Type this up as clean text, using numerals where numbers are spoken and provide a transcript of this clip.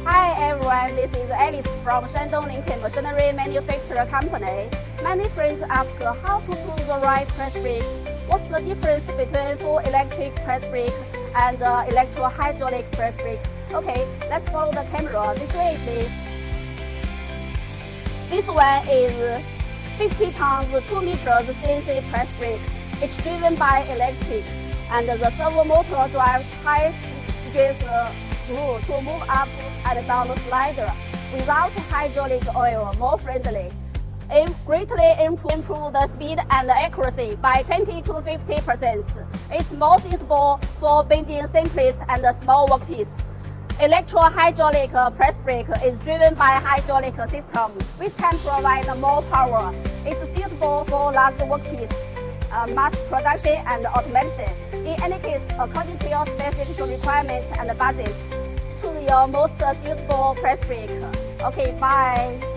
Hi everyone, this is Alice from Shandong Lincoln Machinery Manufacturer Company. Many friends ask how to choose the right press brake. What's the difference between full electric press brake and electro-hydraulic press brake? Okay, let's follow the camera. This way, please. This one is 50 tons, 2 meters CNC press brake. It's driven by electric, and the servo motor drives high-speed screw to move up and down the slider. Without hydraulic oil, more friendly. It greatly improve the speed and accuracy by 20 to 50%. It's more suitable for bending thin plates and small workpiece. Electro-hydraulic press brake is driven by hydraulic system, which can provide more power. It's suitable for large workpiece, mass production and automation. In any case, according to your specific requirements and budget, choose your most suitable press brake. Okay, bye.